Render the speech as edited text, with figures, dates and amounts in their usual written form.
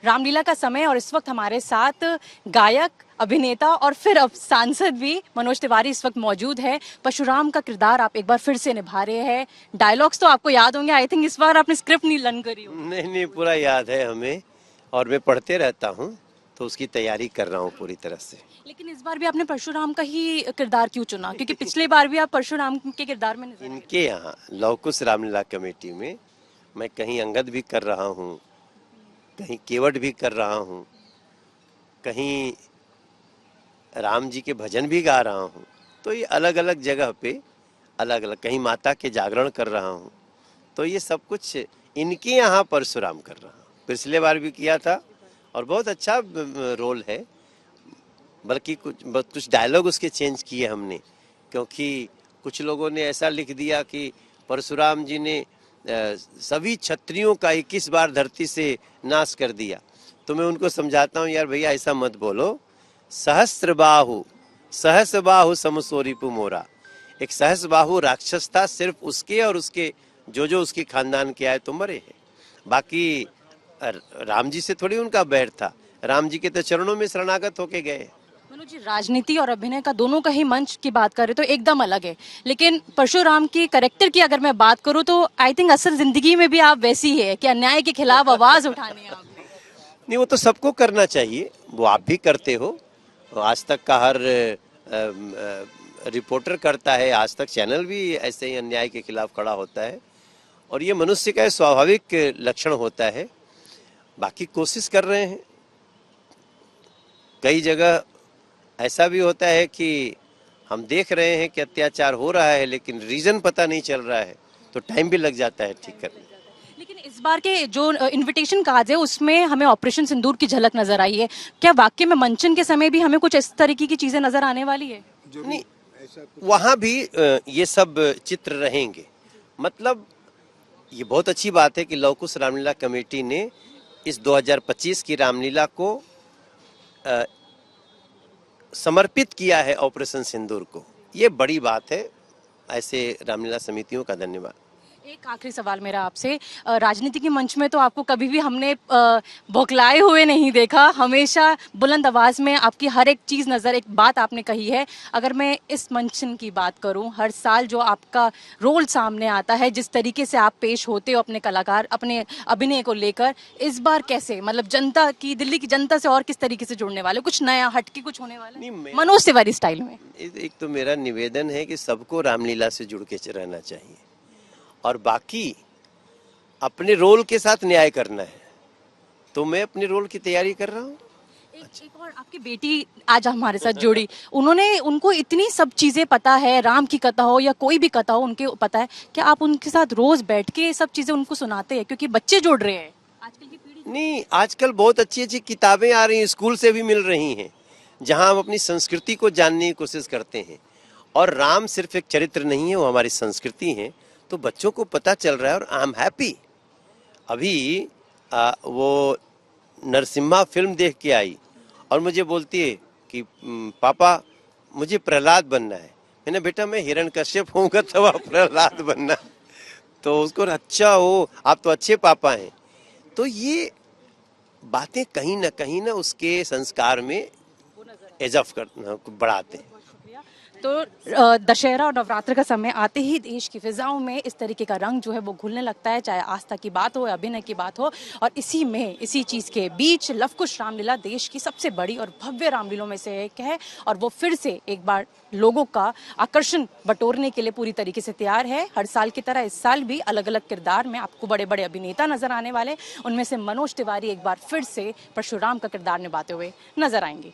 रामलीला का समय और इस वक्त हमारे साथ गायक, अभिनेता और फिर अब सांसद भी मनोज तिवारी इस वक्त मौजूद है। परशुराम का किरदार आप एक बार फिर से निभा रहे हैं। डायलॉग्स तो आपको याद होंगे, आई थिंक इस बार आपने स्क्रिप्ट नहीं लर्न करी हो। नहीं, पूरा याद है हमें और मैं पढ़ते रहता हूँ, तो उसकी तैयारी कर रहा हूँ पूरी तरह से। लेकिन इस बार भी आपने परशुराम का ही किरदार क्यों चुना? क्योंकि पिछले बार भी आप परशुराम के किरदार में नजर आए। इनके यहाँ लव कुश रामलीला कमेटी में मैं कहीं अंगद भी कर रहा हूँ, कहीं केवट भी कर रहा हूँ, कहीं राम जी के भजन भी गा रहा हूँ। तो ये अलग अलग जगह पे अलग अलग, कहीं माता के जागरण कर रहा हूँ। तो ये सब कुछ इनके यहाँ परशुराम कर रहा हूँ। पिछले बार भी किया था और बहुत अच्छा रोल है, बल्कि कुछ डायलॉग उसके चेंज किए हमने, क्योंकि कुछ लोगों ने ऐसा लिख दिया कि परशुराम जी ने सभी क्षत्रियों का 21 बार धरती से नाश कर दिया। तो मैं उनको समझाता हूँ, यार भैया ऐसा मत बोलो। सहस्र बाहु समसोरिपु मोरा, एक सहस्र बाहु राक्षस था, सिर्फ उसके और उसके जो उसके खानदान के आए तो मरे हैं। बाकी राम जी से थोड़ी उनका बैर था, राम जी के तो चरणों में शरणागत होके गए। मनोज जी, राजनीति और अभिनय का दोनों का ही मंच की बात करें तो एकदम अलग है, लेकिन परशुराम की कैरेक्टर की अगर मैं बात करूं तो आई थिंक असल जिंदगी में भी आप वैसी है कि अन्याय के खिलाफ आवाज उठानी है आपने। नहीं, वो तो सबको करना चाहिए, वो आप भी करते हो, आज तक का हर रिपोर्टर करता है, आज तक चैनल भी ऐसे ही अन्याय के खिलाफ खड़ा होता है और ये मनुष्य का स्वाभाविक लक्षण होता है। बाकी कोशिश कर रहे हैं। कई जगह ऐसा भी होता है कि हम देख रहे हैं कि अत्याचार हो रहा है, लेकिन रीजन पता नहीं चल रहा है, तो टाइम भी लग जाता है ठीक करने। लेकिन इस बार के जो इनविटेशन कार्ड है उसमें हमें ऑपरेशन सिंदूर की झलक नजर आई है। क्या वाकई में मंचन के समय भी हमें कुछ इस तरीके की चीजें नजर आने वाली है? नहीं, वहाँ भी ये सब चित्र रहेंगे। मतलब ये बहुत अच्छी बात है कि लव कुश रामलीला कमेटी ने इस 2025 की रामलीला को समर्पित किया है ऑपरेशन सिंदूर को। ये बड़ी बात है। ऐसे रामलीला समितियों का धन्यवाद। एक आखिरी सवाल मेरा आपसे, राजनीति के मंच में तो आपको कभी भी हमने बौखलाए हुए नहीं देखा, हमेशा बुलंद आवाज में आपकी हर एक चीज नजर, एक बात आपने कही है। अगर मैं इस मंचन की बात करूं, हर साल जो आपका रोल सामने आता है, जिस तरीके से आप पेश होते हो अपने कलाकार, अपने अभिनय को लेकर, इस बार कैसे, मतलब जनता की, दिल्ली की जनता से और किस तरीके से जुड़ने वाले, कुछ नया हटके कुछ होने वाला है मनोज तिवारी स्टाइल में? एक तो मेरा निवेदन है कि सबको रामलीला से जुड़ के रहना चाहिए और बाकी अपने रोल के साथ न्याय करना है। तो मैं अपने रोल की तैयारी कर रहा हूँ। एक और आपकी बेटी आज हमारे साथ जुड़ी, उनको इतनी सब चीजें पता है, राम की कथा हो या कोई भी कथा हो उनके पता है। क्या आप उनके साथ रोज बैठ के सब चीजें उनको सुनाते हैं? क्योंकि बच्चे जुड़ रहे हैं आजकल की पीढ़ी। नहीं, आजकल बहुत अच्छी अच्छी किताबें आ रही हैं, स्कूल से भी मिल रही हैं, जहाँ हम अपनी संस्कृति को जानने की कोशिश करते हैं। और राम सिर्फ एक चरित्र नहीं है, वो हमारी संस्कृति है। तो बच्चों को पता चल रहा है और आई एम हैप्पी। अभी वो नरसिम्हा फिल्म देख के आई और मुझे बोलती है कि पापा मुझे प्रहलाद बनना है। मैंने, बेटा मैं हिरण्यकश्यप होऊंगा तो आप प्रहलाद बनना। तो उसको, अच्छा हो, आप तो अच्छे पापा हैं। तो ये बातें कहीं ना उसके संस्कार में इजाफ कर बढ़ाते हैं। तो दशहरा और नवरात्र का समय आते ही देश की फिजाओं में इस तरीके का रंग जो है वो घुलने लगता है, चाहे आस्था की बात हो या अभिनय की बात हो। और इसी चीज़ के बीच लव कुश रामलीला देश की सबसे बड़ी और भव्य रामलीलों में से एक है और वो फिर से एक बार लोगों का आकर्षण बटोरने के लिए पूरी तरीके से तैयार है। हर साल की तरह इस साल भी अलग अलग किरदार में आपको बड़े बड़े अभिनेता नजर आने वाले, उनमें से मनोज तिवारी एक बार फिर से परशुराम का किरदार निभाते हुए नजर आएंगे।